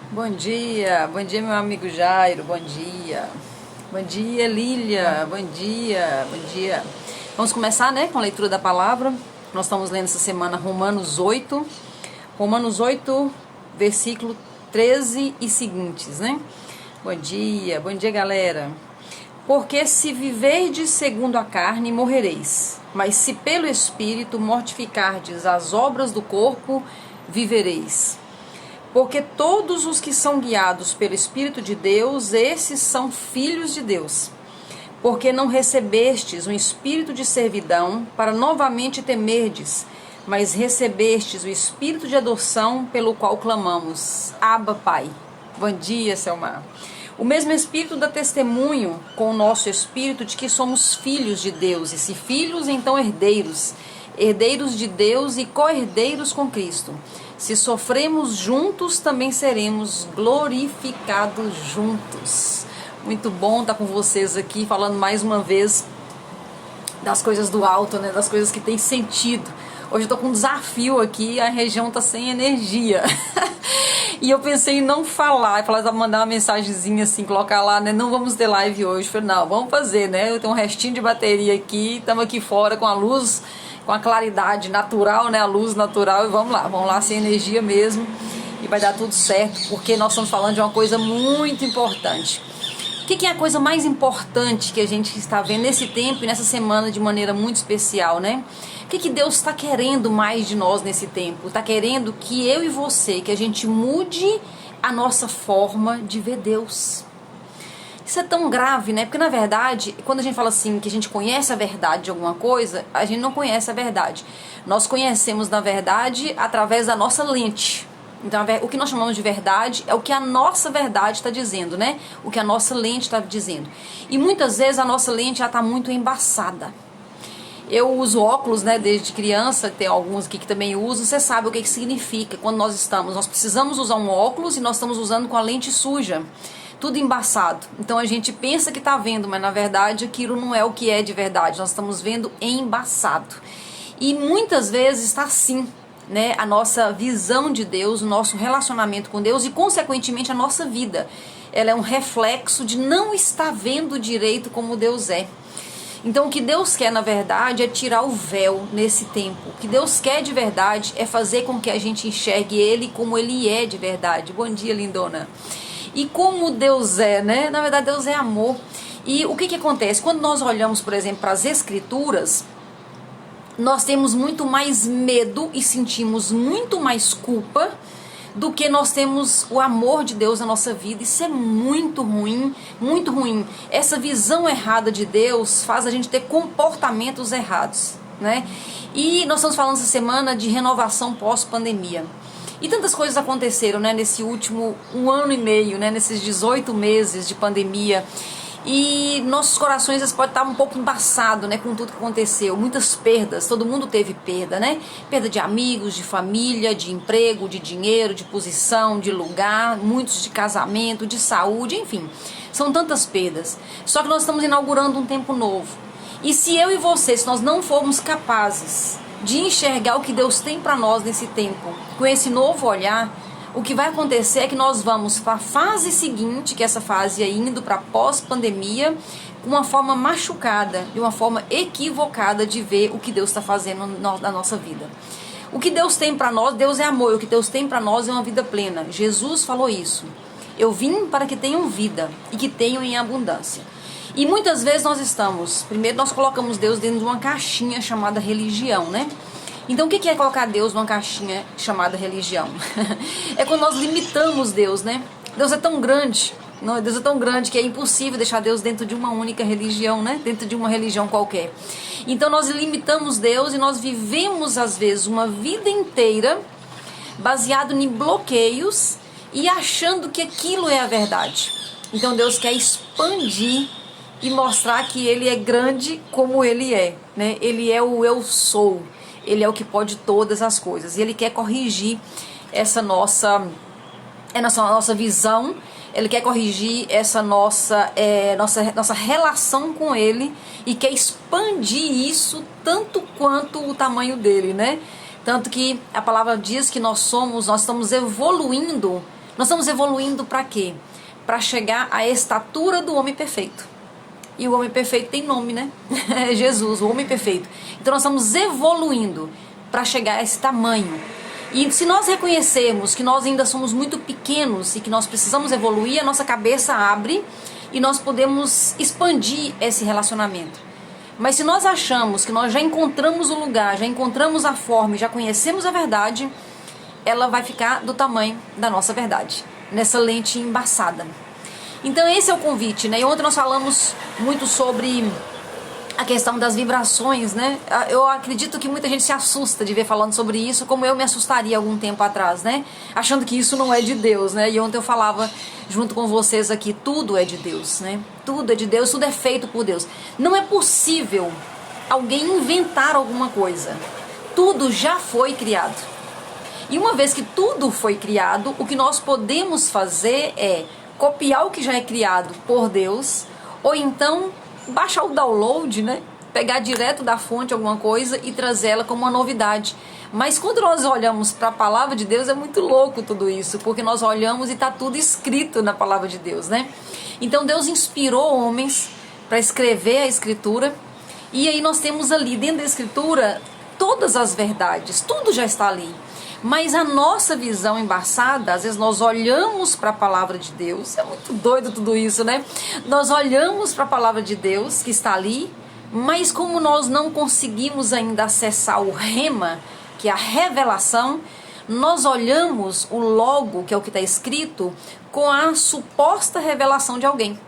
Bom dia meu amigo Jairo, bom dia Lília, bom dia. Vamos começar, né, com a leitura da palavra. Nós estamos lendo essa semana Romanos 8, versículo 13 e seguintes, né? Bom dia galera. Porque se viverdes segundo a carne, morrereis, mas se pelo Espírito mortificardes as obras do corpo, vivereis. Porque todos os que são guiados pelo Espírito de Deus, esses são filhos de Deus. Porque não recebestes um espírito de servidão para novamente temerdes, mas recebestes o espírito de adoção pelo qual clamamos, Abba, Pai. Bom dia, Selmar. O mesmo Espírito dá testemunho com o nosso espírito de que somos filhos de Deus, e se filhos, então herdeiros, herdeiros de Deus e co-herdeiros com Cristo. Se sofremos juntos, também seremos glorificados juntos. Muito bom estar com vocês aqui, falando mais uma vez das coisas do alto, né? Das coisas que têm sentido. Hoje eu estou com um desafio aqui, a região está sem energia. E eu pensei em não falar, mandar uma mensagenzinha assim, colocar lá, né? Não vamos ter live hoje. Eu falei, não, vamos fazer, né? Eu tenho um restinho de bateria aqui, estamos aqui fora com a luz, com a claridade natural, né? A luz natural, e vamos lá sem energia mesmo. E vai dar tudo certo, porque nós estamos falando de uma coisa muito importante. O que é a coisa mais importante que a gente está vendo nesse tempo e nessa semana de maneira muito especial, né? O que Deus está querendo mais de nós nesse tempo? Está querendo que eu e você, que a gente mude a nossa forma de ver Deus. Isso é tão grave, né? Porque na verdade, quando a gente fala assim, que a gente conhece a verdade de alguma coisa, a gente não conhece a verdade. Nós conhecemos, na verdade, através da nossa lente. Então, o que nós chamamos de verdade é o que a nossa verdade está dizendo, né? O que a nossa lente está dizendo. E muitas vezes a nossa lente já está muito embaçada. Eu uso óculos, né, desde criança, tem alguns aqui que também usam. Você sabe o que significa quando nós precisamos usar um óculos e nós estamos usando com a lente suja. Tudo embaçado. Então a gente pensa que está vendo, mas na verdade aquilo não é o que é de verdade. Nós estamos vendo embaçado. E muitas vezes está assim, né? A nossa visão de Deus, o nosso relacionamento com Deus e consequentemente a nossa vida. Ela é um reflexo de não estar vendo direito como Deus é. Então o que Deus quer na verdade é tirar o véu nesse tempo. O que Deus quer de verdade é fazer com que a gente enxergue Ele como Ele é de verdade. Bom dia, lindona. E como Deus é, né? Na verdade Deus é amor. E o que acontece? Quando nós olhamos, por exemplo, para as Escrituras, nós temos muito mais medo e sentimos muito mais culpa do que nós temos o amor de Deus na nossa vida. Isso é muito ruim, muito ruim. Essa visão errada de Deus faz a gente ter comportamentos errados, né? E nós estamos falando essa semana de renovação pós-pandemia. E tantas coisas aconteceram, né, nesse último 1 ano e meio, né, nesses 18 meses de pandemia. E nossos corações podem estar um pouco embaçados, né, com tudo que aconteceu. Muitas perdas, todo mundo teve perda, né? Perda de amigos, de família, de emprego, de dinheiro, de posição, de lugar, muitos de casamento, de saúde, enfim. São tantas perdas. Só que nós estamos inaugurando um tempo novo. E se eu e você, se nós não formos capazes de enxergar o que Deus tem para nós nesse tempo, com esse novo olhar, o que vai acontecer é que nós vamos para a fase seguinte, que é essa fase é indo para pós-pandemia, com uma forma machucada, de uma forma equivocada de ver o que Deus está fazendo na nossa vida. O que Deus tem para nós, Deus é amor, o que Deus tem para nós é uma vida plena. Jesus falou isso. Eu vim para que tenham vida e que tenham em abundância. E muitas vezes primeiro nós colocamos Deus dentro de uma caixinha chamada religião, né? Então o que é colocar Deus numa caixinha chamada religião? É quando nós limitamos Deus, né? Deus é tão grande, Deus é tão grande que é impossível deixar Deus dentro de uma única religião, né? Dentro de uma religião qualquer. Então nós limitamos Deus e nós vivemos às vezes uma vida inteira baseado em bloqueios e achando que aquilo é a verdade. Então Deus quer expandir e mostrar que Ele é grande como Ele é, né? Ele é o eu sou. Ele é o que pode todas as coisas. E Ele quer corrigir essa nossa visão. Ele quer corrigir essa nossa relação com Ele. E quer expandir isso tanto quanto o tamanho dele, né? Tanto que a palavra diz que nós estamos evoluindo Nós estamos evoluindo para quê? Para chegar à estatura do homem perfeito. E o homem perfeito tem nome, né? É Jesus, o homem perfeito. Então nós estamos evoluindo para chegar a esse tamanho. E se nós reconhecermos que nós ainda somos muito pequenos e que nós precisamos evoluir, a nossa cabeça abre e nós podemos expandir esse relacionamento. Mas se nós achamos que nós já encontramos o lugar, já encontramos a forma e já conhecemos a verdade, ela vai ficar do tamanho da nossa verdade, nessa lente embaçada. Então esse é o convite, né? E ontem nós falamos muito sobre a questão das vibrações, né? Eu acredito que muita gente se assusta de ver falando sobre isso, como eu me assustaria algum tempo atrás, né? Achando que isso não é de Deus, né? E ontem eu falava junto com vocês aqui, tudo é de Deus, né? Tudo é de Deus, tudo é feito por Deus. Não é possível alguém inventar alguma coisa. Tudo já foi criado. E uma vez que tudo foi criado, o que nós podemos fazer é copiar o que já é criado por Deus, ou então baixar o download, né? Pegar direto da fonte alguma coisa e trazer ela como uma novidade. Mas quando nós olhamos para a palavra de Deus, é muito louco tudo isso, porque nós olhamos e está tudo escrito na palavra de Deus, né? Então Deus inspirou homens para escrever a escritura, e aí nós temos ali dentro da escritura todas as verdades, tudo já está ali. Mas a nossa visão embaçada, às vezes nós olhamos para a palavra de Deus, é muito doido tudo isso, né? Nós olhamos para a palavra de Deus que está ali, mas como nós não conseguimos ainda acessar o rema, que é a revelação, nós olhamos o logo, que é o que está escrito, com a suposta revelação de alguém.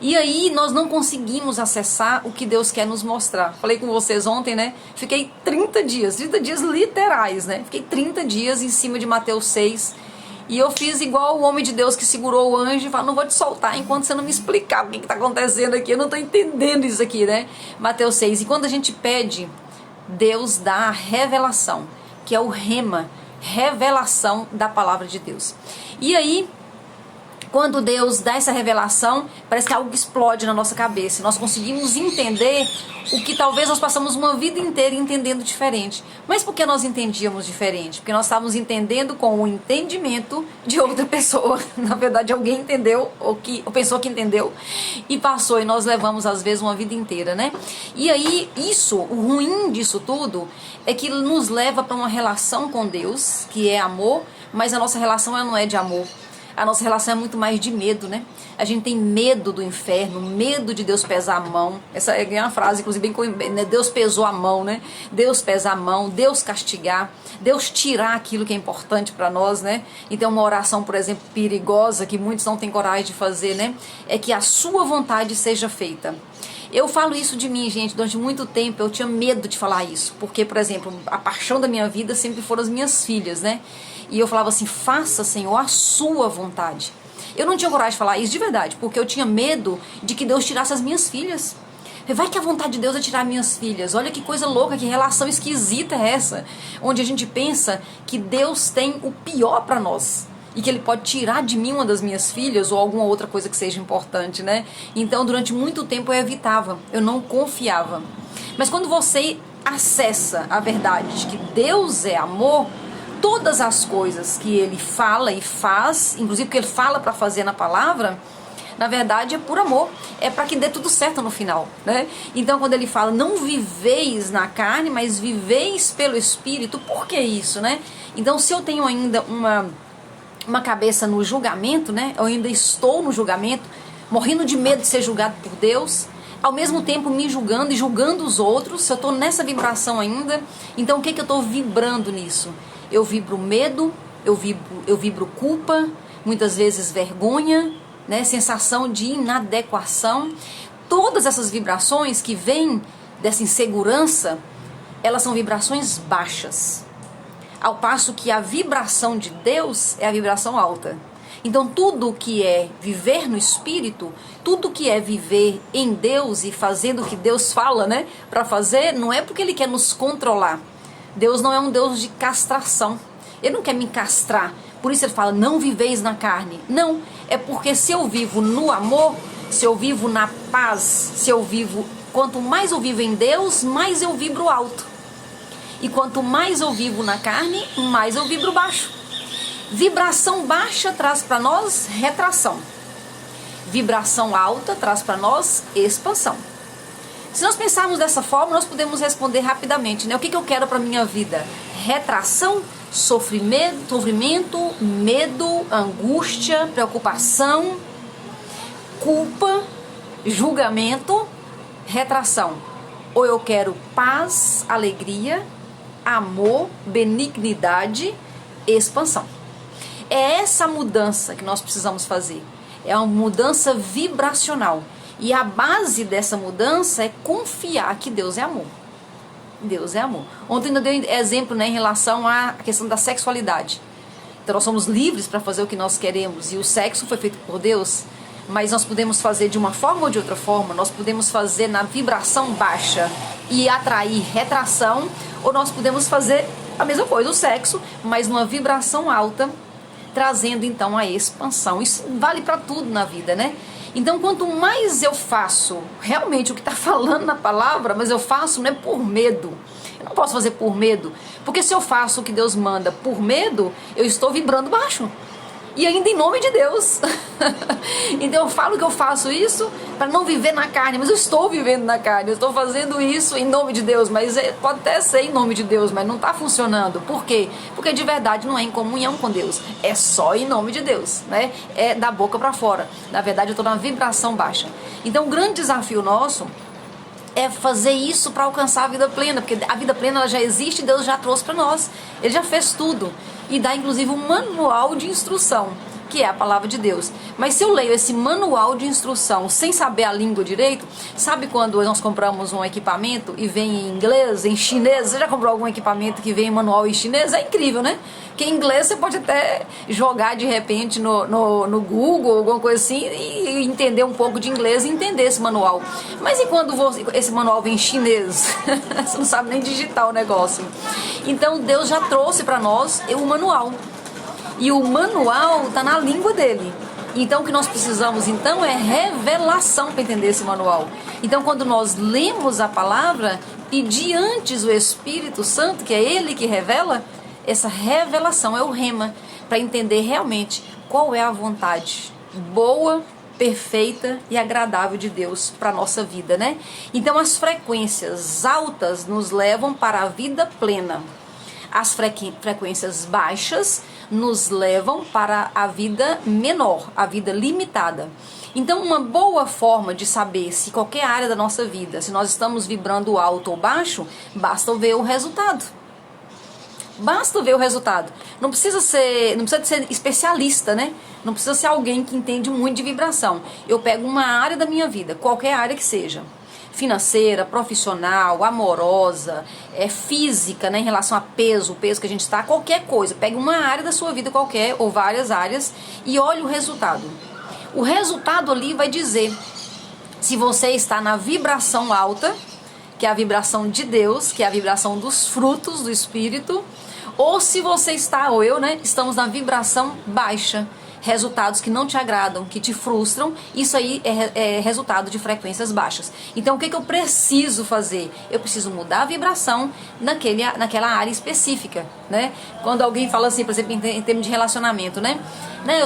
E aí nós não conseguimos acessar o que Deus quer nos mostrar. Falei com vocês ontem, né? Fiquei 30 dias literais, né? Fiquei 30 dias em cima de Mateus 6. E eu fiz igual o homem de Deus que segurou o anjo e falou, não vou te soltar enquanto você não me explicar o que está acontecendo aqui. Eu não estou entendendo isso aqui, né? Mateus 6. E quando a gente pede, Deus dá a revelação, que é o rema, revelação da palavra de Deus. E aí, quando Deus dá essa revelação, parece que algo explode na nossa cabeça. Nós conseguimos entender o que talvez nós passamos uma vida inteira entendendo diferente. Mas por que nós entendíamos diferente? Porque nós estávamos entendendo com o entendimento de outra pessoa. Na verdade, alguém entendeu, ou pensou que entendeu, e passou. E nós levamos, às vezes, uma vida inteira, né? E aí, o ruim disso tudo, é que nos leva para uma relação com Deus, que é amor, mas a nossa relação ela não é de amor. A nossa relação é muito mais de medo, né? A gente tem medo do inferno, medo de Deus pesar a mão. Essa é uma frase, inclusive, bem, né? Deus pesou a mão, né? Deus pesar a mão, Deus castigar, Deus tirar aquilo que é importante para nós, né? Então, uma oração, por exemplo, perigosa, que muitos não têm coragem de fazer, né? É que a sua vontade seja feita. Eu falo isso de mim, gente, durante muito tempo eu tinha medo de falar isso, porque, por exemplo, a paixão da minha vida sempre foram as minhas filhas, né? E eu falava assim, faça, Senhor, a sua vontade. Eu não tinha coragem de falar isso de verdade, porque eu tinha medo de que Deus tirasse as minhas filhas. Vai que a vontade de Deus é tirar minhas filhas. Olha que coisa louca, que relação esquisita é essa, onde a gente pensa que Deus tem o pior para nós. E que Ele pode tirar de mim uma das minhas filhas ou alguma outra coisa que seja importante, né? Então, durante muito tempo eu evitava, eu não confiava. Mas quando você acessa a verdade de que Deus é amor, todas as coisas que Ele fala e faz, inclusive que Ele fala para fazer na palavra, na verdade é por amor, é para que dê tudo certo no final, né? Então quando Ele fala, não viveis na carne, mas viveis pelo Espírito, por que isso, né? Então se eu tenho ainda uma cabeça no julgamento, né? Eu ainda estou no julgamento, morrendo de medo de ser julgado por Deus, ao mesmo tempo me julgando e julgando os outros, se eu estou nessa vibração ainda, então o que eu estou vibrando nisso? Eu vibro medo, eu vibro culpa, muitas vezes vergonha, né? Sensação de inadequação. Todas essas vibrações que vêm dessa insegurança, elas são vibrações baixas. Ao passo que a vibração de Deus é a vibração alta. Então tudo que é viver no Espírito, tudo que é viver em Deus e fazendo o que Deus fala, né, para fazer, não é porque Ele quer nos controlar. Deus não é um Deus de castração. Ele não quer me castrar. Por isso Ele fala, não viveis na carne. Não, é porque se eu vivo no amor, se eu vivo na paz, quanto mais eu vivo em Deus, mais eu vibro alto. E quanto mais eu vivo na carne, mais eu vibro baixo. Vibração baixa traz para nós retração. Vibração alta traz para nós expansão. Se nós pensarmos dessa forma, nós podemos responder rapidamente, né? O que eu quero para minha vida? Retração, sofrimento, medo, angústia, preocupação, culpa, julgamento, retração. Ou eu quero paz, alegria, amor, benignidade, expansão. É essa mudança que nós precisamos fazer. É uma mudança vibracional. E a base dessa mudança é confiar que Deus é amor. Deus é amor. Ontem eu dei exemplo, né, em relação à questão da sexualidade. Então nós somos livres para fazer o que nós queremos. E o sexo foi feito por Deus. Mas nós podemos fazer de uma forma ou de outra forma. Nós podemos fazer na vibração baixa e atrair retração. Ou nós podemos fazer a mesma coisa, o sexo, mas numa vibração alta, trazendo então a expansão. Isso vale para tudo na vida, né? Então, quanto mais eu faço realmente o que está falando na palavra, mas eu faço não é por medo. Eu não posso fazer por medo, porque se eu faço o que Deus manda por medo, eu estou vibrando baixo. E ainda em nome de Deus. Então eu falo que eu faço isso para não viver na carne, mas eu estou vivendo na carne, eu estou fazendo isso em nome de Deus, mas pode até ser em nome de Deus, mas não está funcionando. Por quê? Porque de verdade não é em comunhão com Deus, é só em nome de Deus, né? É da boca para fora. Na verdade eu estou na vibração baixa. Então o grande desafio nosso é fazer isso para alcançar a vida plena, porque a vida plena ela já existe e Deus já trouxe para nós. Ele já fez tudo e dá inclusive um manual de instrução, que é a palavra de Deus. Mas se eu leio esse manual de instrução sem saber a língua direito, sabe quando nós compramos um equipamento e vem em inglês, em chinês? Você já comprou algum equipamento que vem em manual em chinês? É incrível, né? Que em inglês você pode até jogar de repente no Google, alguma coisa assim, e entender um pouco de inglês e entender esse manual. Mas e quando esse manual vem em chinês? Você não sabe nem digitar o negócio. Então Deus já trouxe para nós o manual. E o manual está na língua dele. Então o que nós precisamos então é revelação para entender esse manual. Então quando nós lemos a palavra, pedir antes o Espírito Santo, que é ele que revela, essa revelação é o rema, para entender realmente qual é a vontade boa, perfeita e agradável de Deus para a nossa vida, né? Então as frequências altas nos levam para a vida plena. As frequências baixas nos levam para a vida menor, a vida limitada. Então, uma boa forma de saber se qualquer área da nossa vida, se nós estamos vibrando alto ou baixo, basta ver o resultado. Basta ver o resultado. Não precisa ser especialista, né? Não precisa ser alguém que entende muito de vibração. Eu pego uma área da minha vida, qualquer área que seja. Financeira, profissional, amorosa, física, né, em relação a peso, o peso que a gente está, qualquer coisa. Pega uma área da sua vida qualquer, ou várias áreas, e olhe o resultado. O resultado ali vai dizer se você está na vibração alta, que é a vibração de Deus, que é a vibração dos frutos do Espírito, ou se você está, ou eu, né, estamos na vibração baixa. Resultados que não te agradam, que te frustram, isso aí é resultado de frequências baixas. Então o que eu preciso fazer? Eu preciso mudar a vibração naquela área específica, né? Quando alguém fala assim, por exemplo, em termos de relacionamento, né?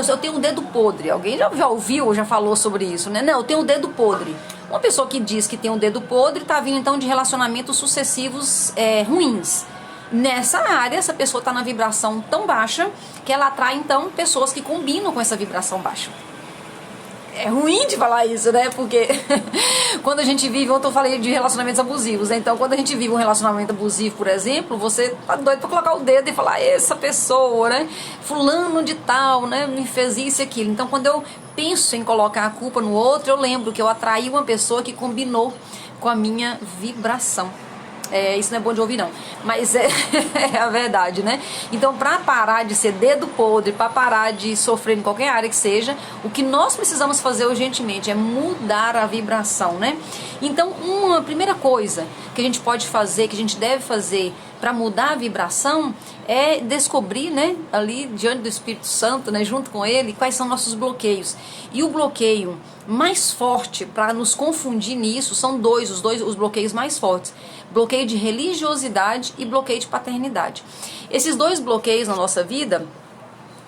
Eu tenho um dedo podre. Alguém já ouviu ou já falou sobre isso, né? Não, eu tenho um dedo podre. Uma pessoa que diz que tem um dedo podre está vindo então de relacionamentos sucessivos ruins. Nessa área, essa pessoa está na vibração tão baixa que ela atrai, então, pessoas que combinam com essa vibração baixa. É ruim de falar isso, né? Porque quando a gente vive, ontem eu falei de relacionamentos abusivos, né? Então, quando a gente vive um relacionamento abusivo, por exemplo, você tá doido pra colocar o dedo e falar, essa pessoa, né? Fulano de tal, né? Me fez isso e aquilo. Então, quando eu penso em colocar a culpa no outro, eu lembro que eu atraí uma pessoa que combinou com a minha vibração. Isso não é bom de ouvir não, mas é a verdade, né? Então, para parar de ser dedo podre, para parar de sofrer em qualquer área que seja, o que nós precisamos fazer urgentemente é mudar a vibração, né? Então, uma primeira coisa que a gente pode fazer, que a gente deve fazer para mudar a vibração é descobrir, né, ali diante do Espírito Santo, né, junto com ele, quais são nossos bloqueios. E o bloqueio mais forte para nos confundir nisso são os bloqueios mais fortes: bloqueio de religiosidade e bloqueio de paternidade. Esses dois bloqueios na nossa vida,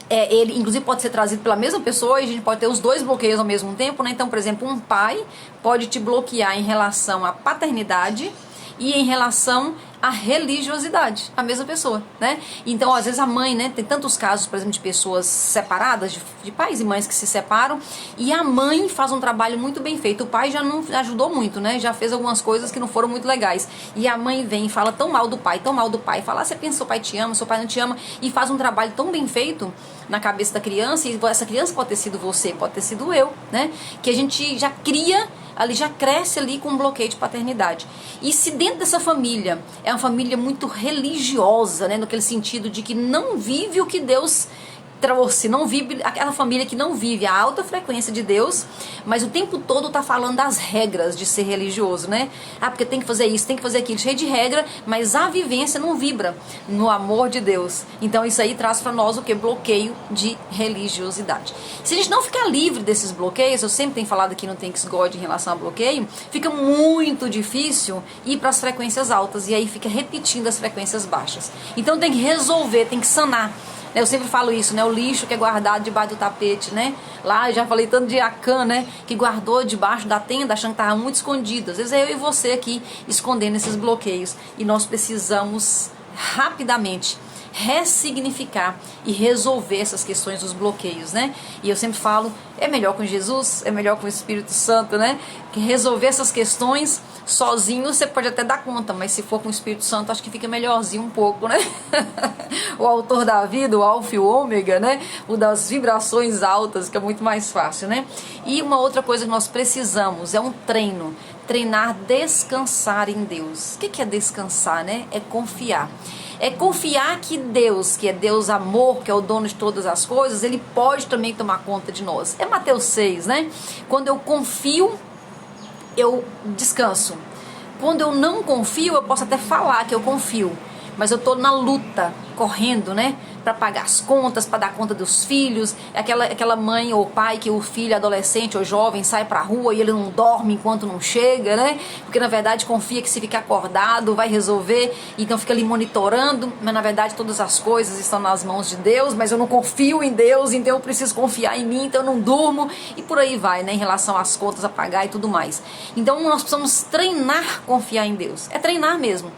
ele inclusive pode ser trazido pela mesma pessoa e a gente pode ter os dois bloqueios ao mesmo tempo, né? Então, por exemplo, um pai pode te bloquear em relação à paternidade e em relação à religiosidade, a mesma pessoa, né? Então, às vezes a mãe, né, tem tantos casos, por exemplo, de pessoas separadas, de pais e mães que se separam, e a mãe faz um trabalho muito bem feito. O pai já não ajudou muito, né? Já fez algumas coisas que não foram muito legais. E a mãe vem e fala tão mal do pai, fala, você pensa que seu pai te ama, seu pai não te ama, e faz um trabalho tão bem feito na cabeça da criança, e essa criança pode ter sido você, pode ter sido eu, né? Que a gente já cria ali, já cresce ali com um bloqueio de paternidade. E se dentro dessa família é uma família muito religiosa, né, naquele sentido de que não vive o que Deus trouxe, não vive, aquela família que não vive a alta frequência de Deus, mas o tempo todo tá falando das regras de ser religioso, né? Ah, porque tem que fazer isso, tem que fazer aquilo, cheio de regra, mas a vivência não vibra no amor de Deus. Então isso aí traz para nós o que? Bloqueio de religiosidade. Se a gente não ficar livre desses bloqueios, eu sempre tenho falado aqui no Thanks God em relação a bloqueio, fica muito difícil ir para as frequências altas e aí fica repetindo as frequências baixas. Então tem que resolver, tem que sanar. Eu sempre falo isso, né? O lixo que é guardado debaixo do tapete, né? Lá eu já falei tanto de Acã, né? Que guardou debaixo da tenda, achando que estava muito escondido. Às vezes é eu e você aqui escondendo esses bloqueios. E nós precisamos rapidamente ressignificar e resolver essas questões dos bloqueios, né? E eu sempre falo, é melhor com Jesus, é melhor com o Espírito Santo, né? Que resolver essas questões sozinho você pode até dar conta, mas se for com o Espírito Santo acho que fica melhorzinho um pouco, né? O autor da vida, o alfa e o ômega, né? O das vibrações altas, que é muito mais fácil, né? E uma outra coisa que nós precisamos é um treino. Treinar, descansar em Deus. O que é descansar, né? É confiar. É confiar que Deus, que é Deus amor, que é o dono de todas as coisas, Ele pode também tomar conta de nós. É Mateus 6, né? Quando eu confio, eu descanso. Quando eu não confio, eu posso até falar que eu confio, mas eu tô na luta, correndo, né? Para pagar as contas, para dar conta dos filhos. Aquela mãe ou pai que o filho adolescente ou jovem sai pra rua e ele não dorme enquanto não chega, né? Porque na verdade confia que se ficar acordado vai resolver, então fica ali monitorando, mas na verdade todas as coisas estão nas mãos de Deus, mas eu não confio em Deus, então eu preciso confiar em mim, então eu não durmo, e por aí vai, né? Em relação às contas a pagar e tudo mais. Então nós precisamos treinar confiar em Deus. É treinar mesmo.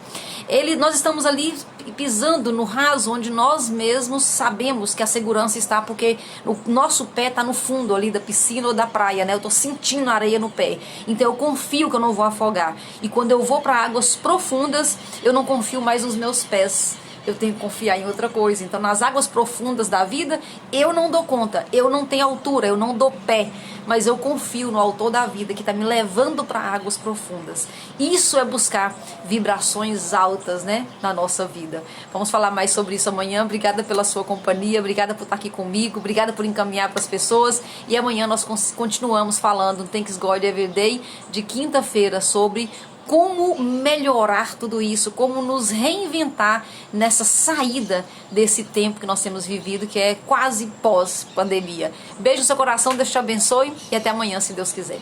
Nós estamos ali pisando no raso onde nós mesmos sabemos que a segurança está, porque o nosso pé está no fundo ali da piscina ou da praia, né? Eu estou sentindo a areia no pé, então eu confio que eu não vou afogar. E quando eu vou para águas profundas, eu não confio mais nos meus pés, eu tenho que confiar em outra coisa. Então nas águas profundas da vida eu não dou conta, eu não tenho altura, eu não dou pé, mas eu confio no autor da vida que está me levando para águas profundas. Isso é buscar vibrações altas, né, na nossa vida. Vamos falar mais sobre isso amanhã. Obrigada pela sua companhia, obrigada por estar aqui comigo, obrigada por encaminhar para as pessoas, e amanhã nós continuamos falando no Thanks God Everyday de quinta-feira sobre como melhorar tudo isso, como nos reinventar nessa saída desse tempo que nós temos vivido, que é quase pós-pandemia. Beijo no seu coração, Deus te abençoe e até amanhã, se Deus quiser.